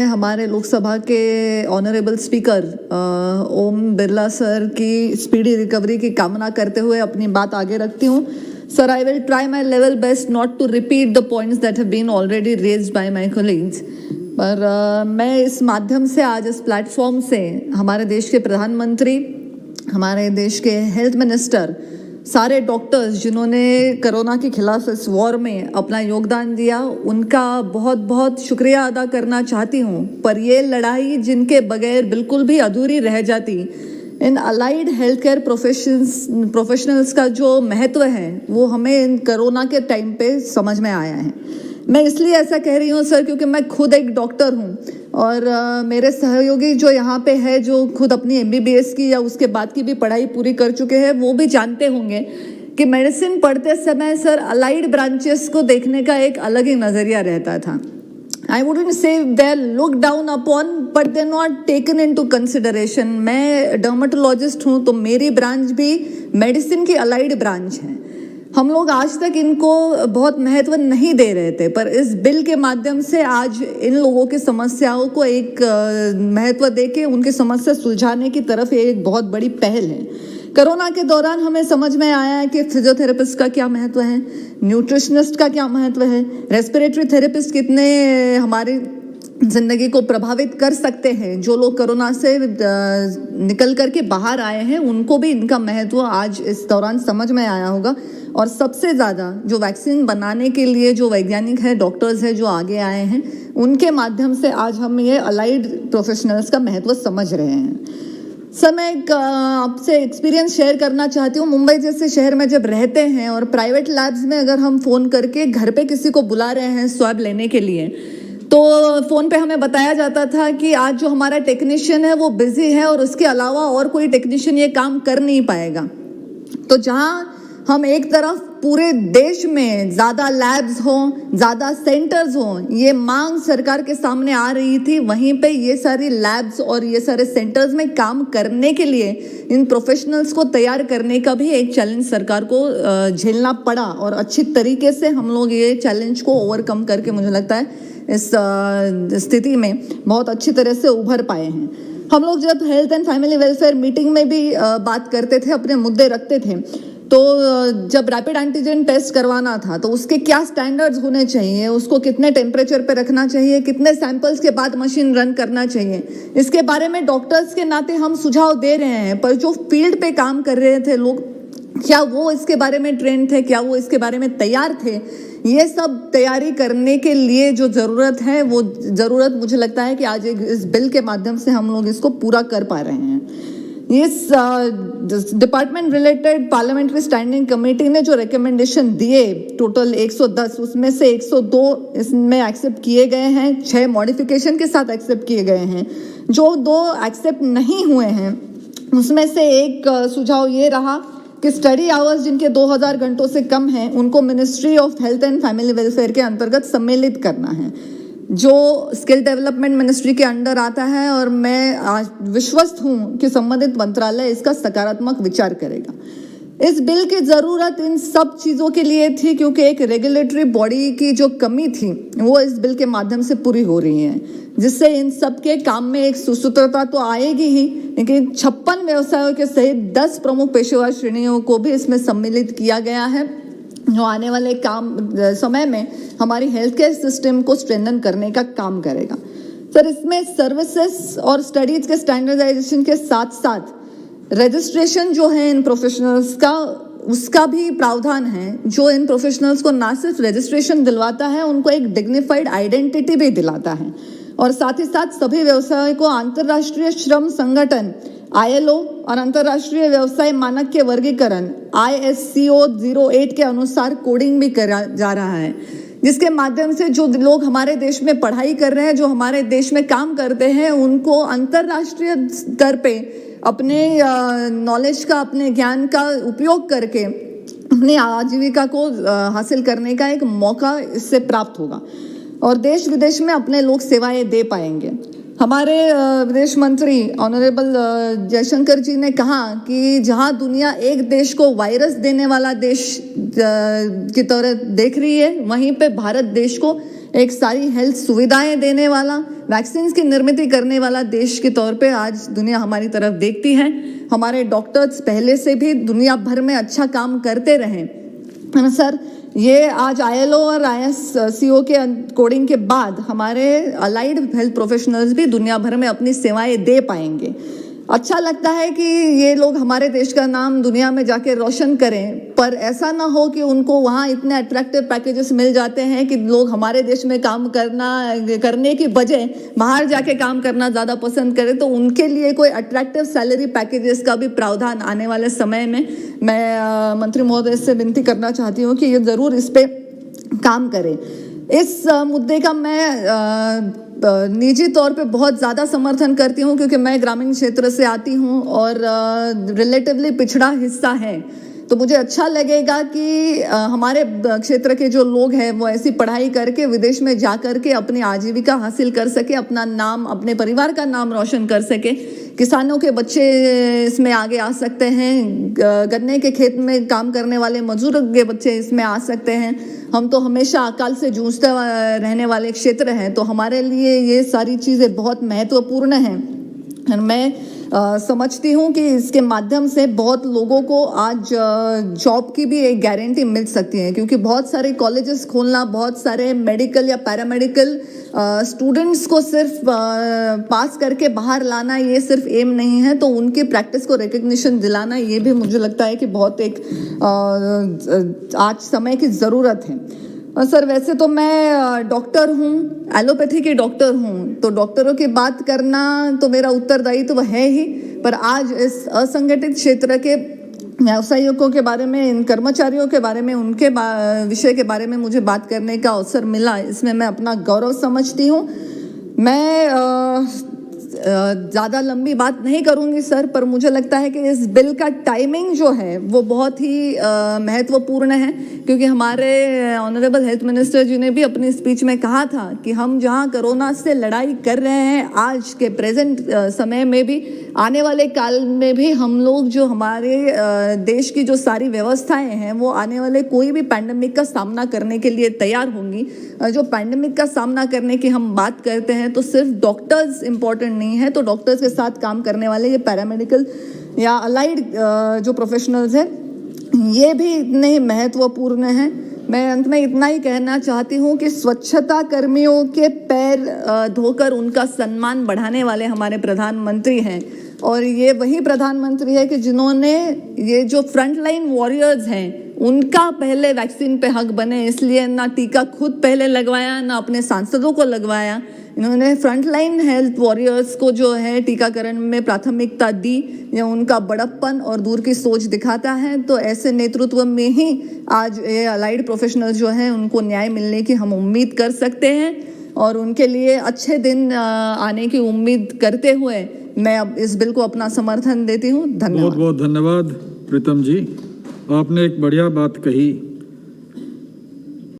हमारे लोकसभा के honourable speaker Om Birla sir की स्पीडी रिकवरी की कामना करते हुए अपनी बात आगे रखती हूँ। Sir, I will try my level best not to repeat the points that have been already raised by my colleagues, पर मैं इस माध्यम से आज इस प्लेटफॉर्म से हमारे देश के प्रधानमंत्री, हमारे देश के हेल्थ मिनिस्टर, सारे डॉक्टर्स जिन्होंने कोरोना के खिलाफ इस वॉर में अपना योगदान दिया, उनका बहुत बहुत शुक्रिया अदा करना चाहती हूँ। पर ये लड़ाई जिनके बगैर बिल्कुल भी अधूरी रह जाती, इन अलाइड हेल्थ केयर प्रोफेशनल्स का जो महत्व है वो हमें इन कोरोना के टाइम पे समझ में आया है। मैं इसलिए ऐसा कह रही हूँ सर क्योंकि मैं खुद एक डॉक्टर हूँ और मेरे सहयोगी जो यहाँ पे है, जो खुद अपनी MBBS की या उसके बाद की भी पढ़ाई पूरी कर चुके हैं, वो भी जानते होंगे कि मेडिसिन पढ़ते समय सर अलाइड ब्रांचेस को देखने का एक अलग ही नज़रिया रहता था। I wouldn't say they are look down upon, but they not taken into consideration. मैं डर्मेटोलॉजिस्ट हूँ तो मेरी ब्रांच भी मेडिसिन की अलाइड ब्रांच है। हम लोग आज तक इनको बहुत महत्व नहीं दे रहे थे, पर इस बिल के माध्यम से आज इन लोगों की समस्याओं को एक महत्व देके उनकी समस्या सुलझाने की तरफ ये एक बहुत बड़ी पहल है। कोरोना के दौरान हमें समझ में आया है कि फिजियोथेरेपिस्ट का क्या महत्व है, न्यूट्रिशनिस्ट का क्या महत्व है, रेस्पिरेटरी थेरेपिस्ट कितने हमारी ज़िंदगी को प्रभावित कर सकते हैं। जो लोग कोरोना से निकल करके बाहर आए हैं उनको भी इनका महत्व आज इस दौरान समझ में आया होगा। और सबसे ज़्यादा जो वैक्सीन बनाने के लिए जो वैज्ञानिक हैं, डॉक्टर्स हैं जो आगे आए हैं, उनके माध्यम से आज हम ये अलाइड प्रोफेशनल्स का महत्व समझ रहे हैं। सर, मैं एक आपसे एक्सपीरियंस शेयर करना चाहती हूँ। मुंबई जैसे शहर में जब रहते हैं और प्राइवेट लैब्स में अगर हम फ़ोन करके घर पे किसी को बुला रहे हैं स्वैब लेने के लिए, तो फ़ोन पे हमें बताया जाता था कि आज जो हमारा टेक्नीशियन है वो बिज़ी है और उसके अलावा और कोई टेक्नीशियन ये काम कर नहीं पाएगा। तो जहाँ हम एक तरफ पूरे देश में ज़्यादा लैब्स हों, ज़्यादा सेंटर्स हों, ये मांग सरकार के सामने आ रही थी, वहीं पे ये सारी लैब्स और ये सारे सेंटर्स में काम करने के लिए इन प्रोफेशनल्स को तैयार करने का भी एक चैलेंज सरकार को झेलना पड़ा। और अच्छी तरीके से हम लोग ये चैलेंज को ओवरकम करके मुझे लगता है इस स्थिति में बहुत अच्छी तरह से उभर पाए हैं। हम लोग जब health and family welfare meeting में भी बात करते थे, अपने मुद्दे रखते थे, तो जब रैपिड एंटीजन टेस्ट करवाना था तो उसके क्या स्टैंडर्ड्स होने चाहिए, उसको कितने टेम्परेचर पे रखना चाहिए, कितने सैंपल्स के बाद मशीन रन करना चाहिए, इसके बारे में डॉक्टर्स के नाते हम सुझाव दे रहे हैं। पर जो फील्ड पे काम कर रहे थे लोग, क्या वो इसके बारे में ट्रेंड थे, क्या वो इसके बारे में तैयार थे? ये सब तैयारी करने के लिए जो ज़रूरत है वो ज़रूरत मुझे लगता है कि आज इस बिल के माध्यम से हम लोग इसको पूरा कर पा रहे हैं। इस department related parliamentary standing committee ने जो रिकमेंडेशन दिए, टोटल 110, उसमें से 102 इसमें एक्सेप्ट किए गए हैं, 6 मॉडिफिकेशन के साथ एक्सेप्ट किए गए हैं। जो 2 एक्सेप्ट नहीं हुए हैं उसमें से एक सुझाव ये रहा कि स्टडी आवर्स जिनके 2000 घंटों से कम हैं उनको ministry of health and family welfare के अंतर्गत सम्मिलित करना है, जो स्किल डेवलपमेंट मिनिस्ट्री के अंडर आता है। और मैं आज विश्वस्त हूँ कि संबंधित मंत्रालय इसका सकारात्मक विचार करेगा। इस बिल की ज़रूरत इन सब चीज़ों के लिए थी क्योंकि एक रेगुलेटरी बॉडी की जो कमी थी वो इस बिल के माध्यम से पूरी हो रही है, जिससे इन सब के काम में एक सुसूत्रता तो आएगी ही, लेकिन 56 व्यवसायों के सहित 10 प्रमुख पेशेवर श्रेणियों को भी इसमें सम्मिलित किया गया है, जो आने वाले समय में हमारी हेल्थ केयर सिस्टम को स्ट्रेंथन करने का काम करेगा। सर, इसमें सर्विसेज और स्टडीज के स्टैंडर्डाइजेशन के साथ साथ रजिस्ट्रेशन जो है इन प्रोफेशनल्स का, उसका भी प्रावधान है, जो इन प्रोफेशनल्स को ना सिर्फ रजिस्ट्रेशन दिलवाता है, उनको एक डिग्निफाइड आइडेंटिटी भी दिलाता है। और साथ ही साथ सभी व्यवसायों को अंतर्राष्ट्रीय श्रम संगठन ILO और अंतर्राष्ट्रीय व्यवसाय मानक के वर्गीकरण ISCO 08 के अनुसार कोडिंग भी करा जा रहा है, जिसके माध्यम से जो लोग हमारे देश में पढ़ाई कर रहे हैं, जो हमारे देश में काम करते हैं, उनको अंतर्राष्ट्रीय स्तर पे अपने नॉलेज का, अपने ज्ञान का उपयोग करके अपनी आजीविका को हासिल करने का एक मौका इससे प्राप्त होगा और देश विदेश में अपने लोग सेवाएं दे पाएंगे। हमारे विदेश मंत्री ऑनरेबल जयशंकर जी ने कहा कि जहां दुनिया एक देश को वायरस देने वाला देश की तरह देख रही है, वहीं पे भारत देश को एक सारी हेल्थ सुविधाएं देने वाला, वैक्सीन की निर्मित करने वाला देश के तौर पे आज दुनिया हमारी तरफ देखती है। हमारे डॉक्टर्स पहले से भी दुनिया भर में अच्छा काम करते रहे, है ना सर। ये आज ILO और ISCO के कोडिंग के बाद हमारे अलाइड हेल्थ प्रोफेशनल्स भी दुनिया भर में अपनी सेवाएं दे पाएंगे। अच्छा लगता है कि ये लोग हमारे देश का नाम दुनिया में जाके रोशन करें, पर ऐसा ना हो कि उनको वहाँ इतने अट्रैक्टिव पैकेजेस मिल जाते हैं कि लोग हमारे देश में काम करने की बजाय बाहर जाके काम करना ज़्यादा पसंद करें। तो उनके लिए कोई अट्रैक्टिव सैलरी पैकेजेस का भी प्रावधान आने वाले समय में मैं मंत्री महोदय से विनती करना चाहती हूँ कि ये ज़रूर इस पर काम करें। इस मुद्दे का मैं निजी तौर पे बहुत ज़्यादा समर्थन करती हूँ, क्योंकि मैं ग्रामीण क्षेत्र से आती हूँ और रिलेटिवली पिछड़ा हिस्सा है। तो मुझे अच्छा लगेगा कि हमारे क्षेत्र के जो लोग हैं वो ऐसी पढ़ाई करके विदेश में जा कर के अपनी आजीविका हासिल कर सके, अपना नाम, अपने परिवार का नाम रोशन कर सके। किसानों के बच्चे इसमें आगे आ सकते हैं, गन्ने के खेत में काम करने वाले मजदूर के बच्चे इसमें आ सकते हैं। हम तो हमेशा अकाल से जूझते रहने वाले क्षेत्र हैं, तो हमारे लिए ये सारी चीज़ें बहुत महत्वपूर्ण हैं। मैं समझती हूँ कि इसके माध्यम से बहुत लोगों को आज जॉब की भी एक गारंटी मिल सकती है, क्योंकि बहुत सारे कॉलेजेस खोलना, बहुत सारे मेडिकल या पैरामेडिकल स्टूडेंट्स को सिर्फ पास करके बाहर लाना ये सिर्फ एम नहीं है, तो उनकी प्रैक्टिस को रिकग्निशन दिलाना ये भी मुझे लगता है कि बहुत एक आज समय की ज़रूरत है। सर वैसे तो मैं डॉक्टर हूँ, एलोपैथी की डॉक्टर हूँ, तो डॉक्टरों की बात करना तो मेरा उत्तरदायित्व तो है ही, पर आज इस असंगठित क्षेत्र के व्यावसायिकों के बारे में, इन कर्मचारियों के बारे में, उनके विषय के बारे में मुझे बात करने का अवसर मिला, इसमें मैं अपना गौरव समझती हूँ। मैं ज़्यादा लंबी बात नहीं करूँगी सर, पर मुझे लगता है कि इस बिल का टाइमिंग जो है वो बहुत ही महत्वपूर्ण है, क्योंकि हमारे ऑनरेबल हेल्थ मिनिस्टर जी ने भी अपनी स्पीच में कहा था कि हम जहां कोरोना से लड़ाई कर रहे हैं आज के प्रेजेंट समय में भी, आने वाले काल में भी हम लोग जो हमारे देश की जो सारी व्यवस्थाएं हैं वो आने वाले कोई भी पैंडेमिक का सामना करने के लिए तैयार होंगी। जो पैंडेमिक का सामना करने की हम बात करते हैं तो सिर्फ डॉक्टर्स इम्पॉर्टेंट नहीं है, तो डॉक्टर्स के साथ काम करने वाले ये पैरामेडिकल या अलाइड जो प्रोफेशनल्स हैं ये भी इतने महत्वपूर्ण हैं। मैं अंत में इतना ही कहना चाहती हूँ कि स्वच्छता कर्मियों के पैर धोकर उनका सम्मान बढ़ाने वाले हमारे प्रधानमंत्री हैं, और ये वही प्रधानमंत्री है कि जिन्होंने ये जो फ्रंटलाइन वॉरियर्स हैं उनका पहले वैक्सीन पे हक बने, इसलिए ना टीका खुद पहले लगवाया ना अपने सांसदों को लगवाया। इन्होंने फ्रंटलाइन हेल्थ वॉरियर्स को जो है टीकाकरण में प्राथमिकता दी, यह उनका बड़प्पन और दूर की सोच दिखाता है। तो ऐसे नेतृत्व में ही आज ये अलाइड प्रोफेशनल जो हैं उनको न्याय मिलने की हम उम्मीद कर सकते हैं, और उनके लिए अच्छे दिन आने की उम्मीद करते हुए मैं अब इस बिल को अपना समर्थन देती हूँ। धन्यवाद। बहुत बहुत धन्यवाद प्रीतम जी, आपने एक बढ़िया बात कही